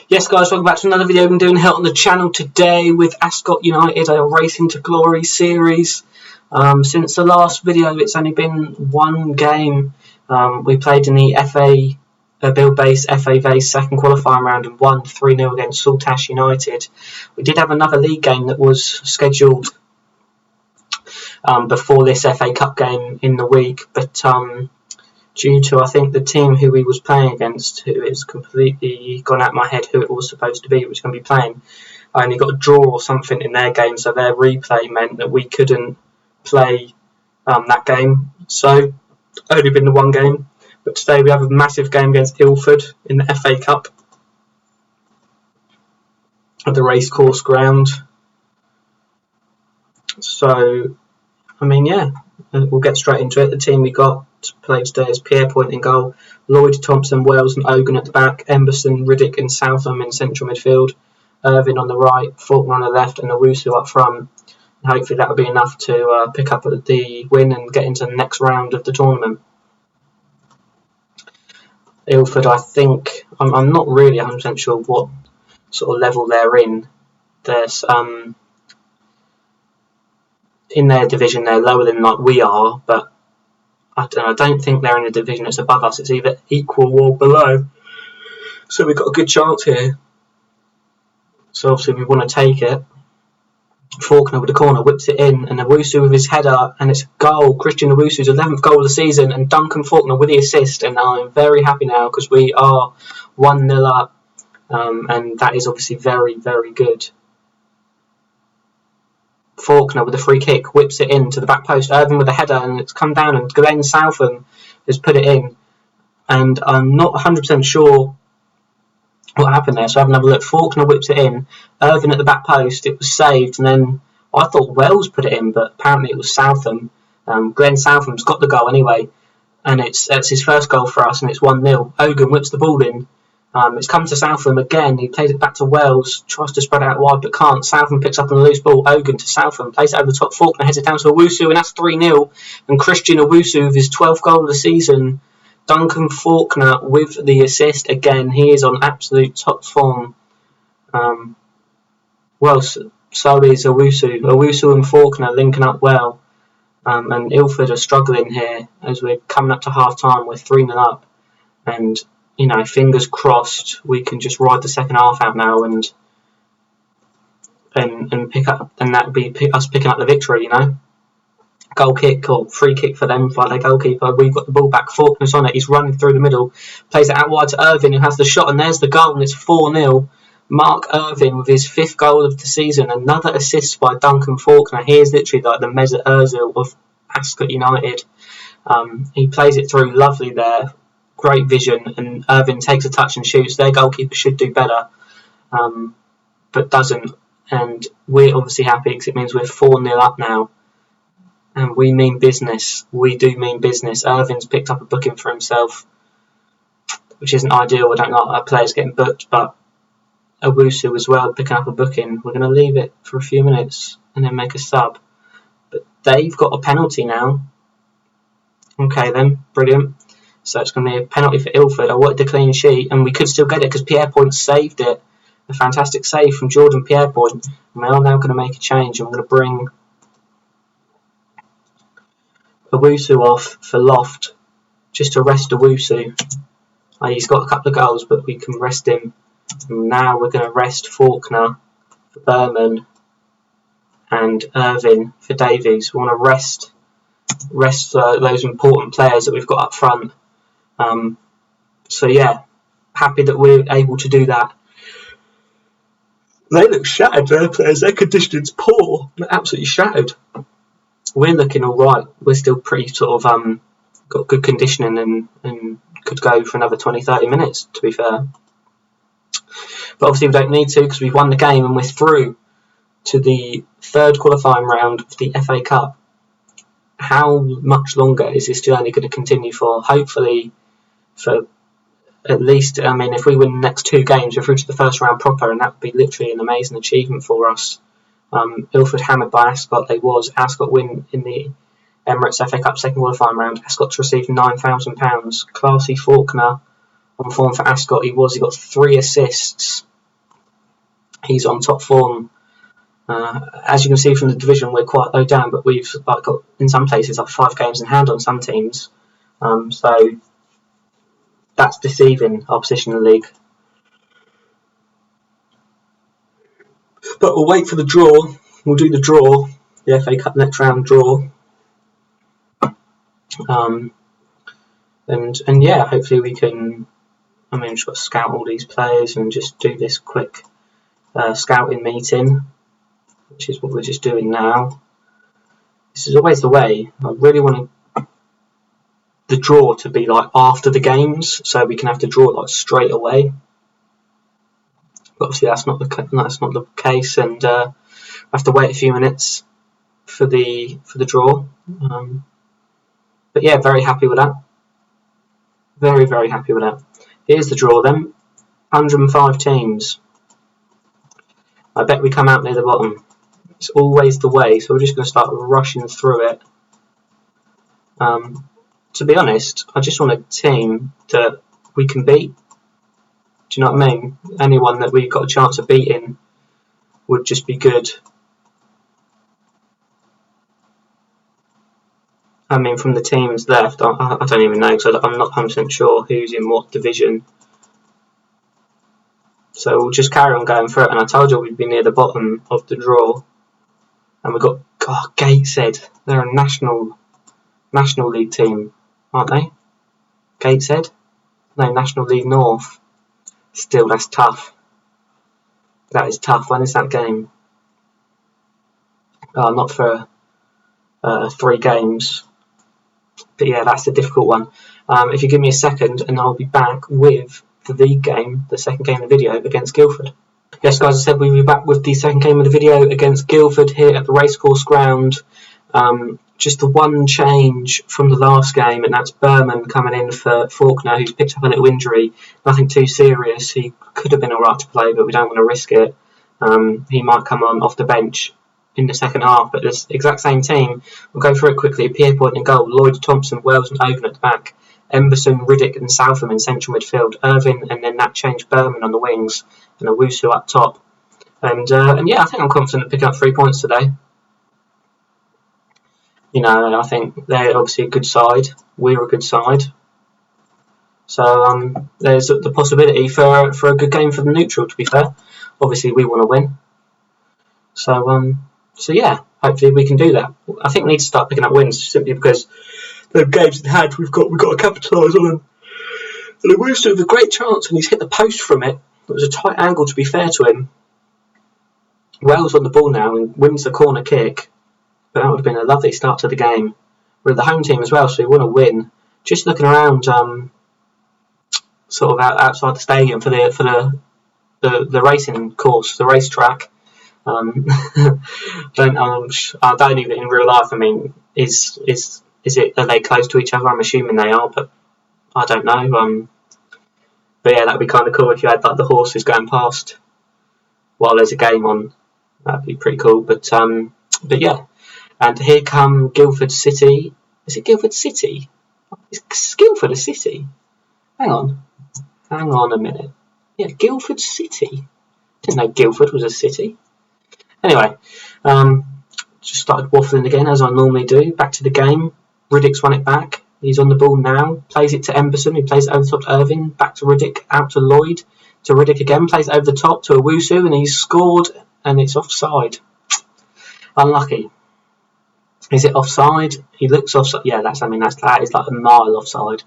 Yes guys, welcome back to another video. I'm doing here on the channel today with Ascot United, a Racing to Glory series. Since the last video it's only been one game. We played in the Bill-based FA-based second qualifying round and won 3-0 against Saltash United. We did have another league game that was scheduled before this FA Cup game in the week, but due to, I think, the team who we was playing against, who is completely gone out of my head who it was supposed to be, which was going to be playing, I only got a draw or something in their game, so their replay meant that we couldn't play that game. So, only been the one game. But today we have a massive game against Ilford in the FA Cup at the racecourse ground. So, I mean, yeah, we'll get straight into it. The team we got to play today is Pierpoint in goal, Lloyd, Thompson, Wells and Ogan at the back, Emberson, Riddick and Southam in central midfield, Irvin on the right, Faulkner on the left and Owusu up front. And hopefully that will be enough to pick up the win and get into the next round of the tournament. Ilford, I think, I'm not really 100% sure what sort of level they're in. There's in their division they're lower than like we are, but I don't think they're in a division that's above us. It's either equal or below. So we've got a good chance here. So obviously we want to take it. Faulkner with the corner, whips it in, and Owusu with his header, and it's a goal. Christian Owusu's 11th goal of the season, and Duncan Faulkner with the assist, and I'm very happy now because we are 1-0 up, and that is obviously very, very good. Faulkner with a free kick, whips it in to the back post, Irvin with a header, and it's come down, and Glenn Southam has put it in, and I'm not 100% sure what happened there, so have another look. Faulkner whips it in, Irvin at the back post, it was saved, and then I thought Wells put it in, but apparently it was Southam. Glenn Southam's got the goal anyway, and it's his first goal for us, and it's 1-0. Ogan whips the ball in. It's come to Southam again. He plays it back to Wells, tries to spread out wide but can't. Southam picks up on a loose ball. Ogan to Southam, plays it over the top. Faulkner heads it down to Owusu, and that's 3-0. And Christian Owusu with his 12th goal of the season. Duncan Faulkner with the assist again. He is on absolute top form. Well, so is Owusu. Owusu and Faulkner linking up well. And Ilford are struggling here as we're coming up to half time. We're 3-0 up. And you know, fingers crossed, we can just ride the second half out now and pick up, and that would be us picking up the victory. You know, goal kick or free kick for them by their goalkeeper. We've got the ball back. Faulkner's on it. He's running through the middle, plays it out wide to Irvin, who has the shot, and there's the goal, and it's 4-0. Mark Irvin with his 5th goal of the season. Another assist by Duncan Faulkner. He is literally like the Mesut Ozil of Ascot United. He plays it through lovely there. Great vision, and Irvin takes a touch and shoots. Their goalkeeper should do better, but doesn't. And we're obviously happy because it means we're 4-0 up now, and we mean business. We do mean business. Irvin's picked up a booking for himself, which isn't ideal. I don't like our players getting booked, but Owusu as well picking up a booking. We're going to leave it for a few minutes and then make a sub. But they've got a penalty now. Okay then, brilliant. So it's going to be a penalty for Ilford. I wanted the clean sheet, and we could still get it because Pierpoint saved it. A fantastic save from Jordan Pierpoint. And we are now going to make a change, and we're going to bring Owusu off for Loft, just to rest Owusu. He's got a couple of goals, but we can rest him. And now we're going to rest Faulkner for Berman and Irvin for Davies. We want to rest those important players that we've got up front. So yeah, happy that we're able to do that. They look shattered, their players. Their conditioning's poor. They're absolutely shattered. We're looking alright. We're still pretty sort of got good conditioning and could go for another 20-30 minutes, to be fair. But obviously we don't need to because we've won the game and we're through to the 3rd qualifying round of the FA Cup. How much longer is this journey going to continue for? Hopefully for at least, I mean, if we win the next 2 games, we're through to the first round proper, and that would be literally an amazing achievement for us. Ilford hammered by Ascot. Ascot win in the Emirates FA Cup second qualifying round. Ascot to receive £9,000. Classy Faulkner on form for Ascot. He got 3 assists He's on top form. As you can see from the division, we're quite low down, but we've got in some places like 5 games in hand on some teams. So that's deceiving our position in the league. But we'll wait for the draw. We'll do the draw, the FA Cup next round draw. And yeah, hopefully we can. I mean, we've just got to scout all these players and just do this quick scouting meeting, which is what we're just doing now. This is always the way. I really want the draw to be like after the games, so we can have to draw like straight away. But obviously that's not the case, and I have to wait a few minutes for the draw. But yeah, very happy with that. Very, very happy with that. Here's the draw then. 105 teams. I bet we come out near the bottom. It's always the way, so we're just going to start rushing through it. To be honest, I just want a team that we can beat. Do you know what I mean? Anyone that we've got a chance of beating would just be good. I mean, from the teams left, I don't even know, because I'm not 100% sure who's in what division. So we'll just carry on going through it, and I told you we'd be near the bottom of the draw. And we've got Gateshead. They're a national league team, aren't they? Gateshead? No, National League North. Still, that's tough. That is tough. When is that game? Not for 3 games. But yeah, that's a difficult one. If you give me a second, and I'll be back with the league game, the second game of the video against Guildford. Yes, guys, I said we'll be back with the second game of the video against Guildford here at the Racecourse Ground. Just the one change from the last game, and that's Berman coming in for Faulkner, who's picked up a little injury. Nothing too serious. He could have been alright to play, but we don't want to risk it. He might come on off the bench in the second half, but this exact same team. We'll go through it quickly. Pierpoint in goal, Lloyd, Thompson, Wells and Oven at the back, Emberson, Riddick and Southam in central midfield, Irvin and then that change Berman on the wings, and Owusu up top. And yeah, I think I'm confident of picking up 3 points today. You know, I think they're obviously a good side. We're a good side. So there's the possibility for a good game for the neutral, to be fair. Obviously, we want to win. So yeah, hopefully we can do that. I think we need to start picking up wins simply because the games in hand we've got to capitalise on them. And Owusu with a great chance, and he's hit the post from it. It was a tight angle, to be fair to him. Wells on the ball now and wins the corner kick. But that would have been a lovely start to the game. We're the home team as well, so we want to win. Just looking around, sort of outside the stadium for the racing course, the racetrack. I don't even in real life. I mean, is it? Are they close to each other? I'm assuming they are, but I don't know. But yeah, that'd be kind of cool if you had like the horses going past while there's a game on. That'd be pretty cool. But yeah. And here come Guildford City. Is it Guildford City? Is Guildford a city? Hang on a minute. Yeah, Guildford City. Didn't know Guildford was a city. Anyway, just started waffling again as I normally do. Back to the game. Riddick's won it back. He's on the ball now. Plays it to Emberson, who plays it over the top to Irvin. Back to Riddick, out to Lloyd. To Riddick again. Plays it over the top to Owusu, and he's scored, and it's offside. Unlucky. Is it offside? He looks offside. Yeah, that is like a mile offside.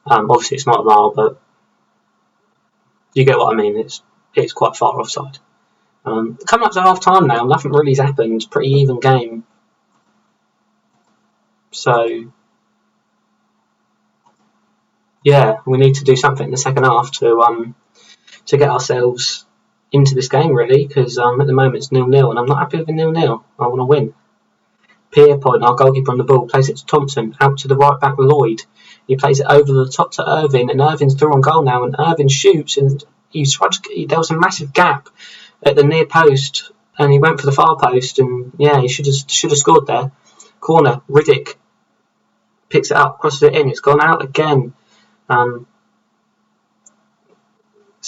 Obviously, it's not a mile, but you get what I mean. It's quite far offside. Coming up to half time now, nothing really has happened. Pretty even game. So yeah, we need to do something in the second half to get ourselves into this game really, because at the moment it's 0-0, and I'm not happy with a 0-0. I want to win. Pierpoint, our goalkeeper on the ball, plays it to Thompson, out to the right back Lloyd. He plays it over the top to Irvin, and Irvin's through on goal now, and Irvin shoots, and there was a massive gap at the near post, and he went for the far post, and yeah, he should have scored there. Corner, Riddick picks it up, crosses it in, it's gone out again.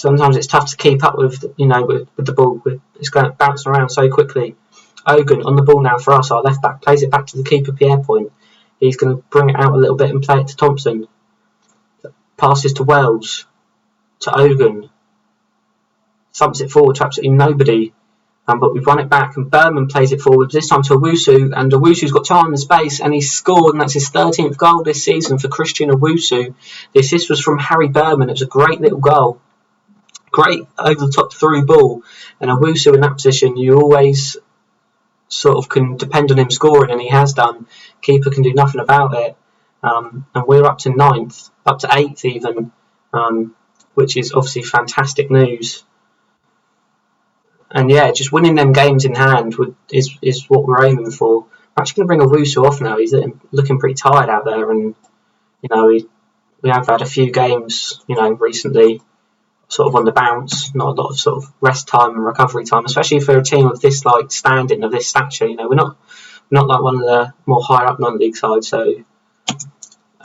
sometimes it's tough to keep up with, with the ball. It's going bouncing around so quickly. Ogun on the ball now for us, our left back, plays it back to the keeper, Pierre Point. He's going to bring it out a little bit and play it to Thompson. Passes to Wells, to Ogun. Thumps it forward to absolutely nobody. But we've run it back, and Berman plays it forward, this time to Owusu, and Owusu's got time and space, and he's scored, and that's his 13th goal this season for Christian Owusu. The assist was from Harry Berman. It was a great little goal. Great over the top through ball, and Owusu in that position, you always sort of can depend on him scoring, and he has done. Keeper can do nothing about it. And we're up to 9th, up to 8th even, which is obviously fantastic news. And yeah, just winning them games in hand is what we're aiming for. I'm actually going to bring Owusu off now. He's looking pretty tired out there, and we have had a few games, recently, sort of on the bounce. Not a lot of sort of rest time and recovery time, especially for a team of this standing, of this stature. We're not like one of the more higher up non-league sides. So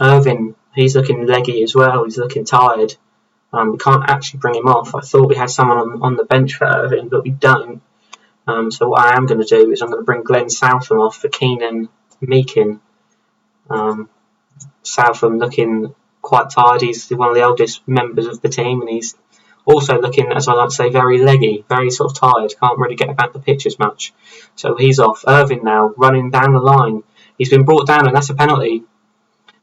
Irvin, he's looking leggy as well. He's looking tired. We can't actually bring him off. I thought we had someone on the bench for Irvin, but we don't. So what I am going to do is I'm going to bring Glenn Southam off for Keenan Meakin. Southam looking quite tired. He's one of the oldest members of the team, and he's also looking, as I like to say, very leggy, very sort of tired. Can't really get about the pitch as much. So he's off. Irvin now running down the line. He's been brought down, and that's a penalty.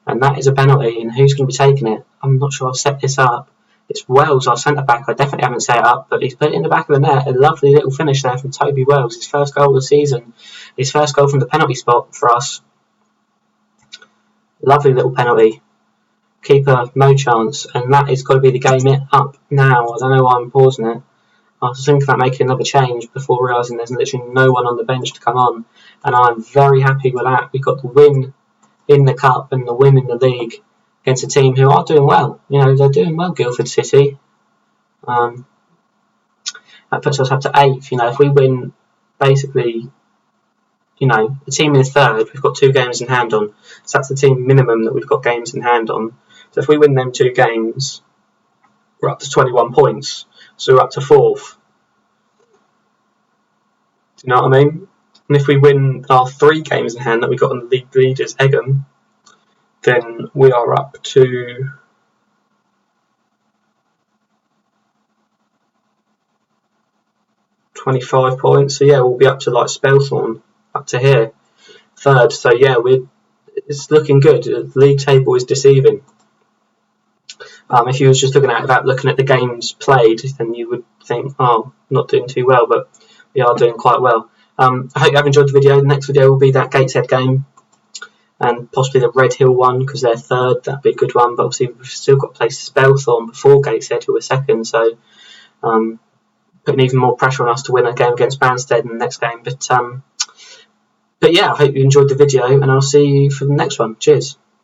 And that is a penalty, and who's going to be taking it? I'm not sure I've set this up. It's Wells, our centre-back. I definitely haven't set it up, but he's put it in the back of the net. A lovely little finish there from Toby Wells. His first goal of the season. His first goal from the penalty spot for us. Lovely little penalty. Keeper, no chance. And that is got to be the game up now. I don't know why I'm pausing it. I was thinking about making another change before realising there's literally no one on the bench to come on. And I'm very happy with that. We got the win in the cup and the win in the league against a team who are doing well. They're doing well, Guildford City. That puts us up to 8th. If we win, basically, the team is 3rd. We've got 2 games in hand on. So that's the team minimum that we've got games in hand on. So if we win them 2 games, we're up to 21 points. So we're up to 4th. Do you know what I mean? And if we win our 3 games in hand that we got on the league leaders, Egham, then we are up to 25 points. So yeah, we'll be up to like Spelthorne, up to here, 3rd. So yeah, it's looking good. The league table is deceiving. If you was just looking at the games played, then you would think, oh, not doing too well, but we are doing quite well. I hope you have enjoyed the video. The next video will be that Gateshead game, and possibly the Red Hill one, because they're 3rd. That'd be a good one. But obviously we've still got to play Spelthorne before Gateshead, who are 2nd. So putting even more pressure on us to win a game against Banstead in the next game. But yeah, I hope you enjoyed the video, and I'll see you for the next one. Cheers.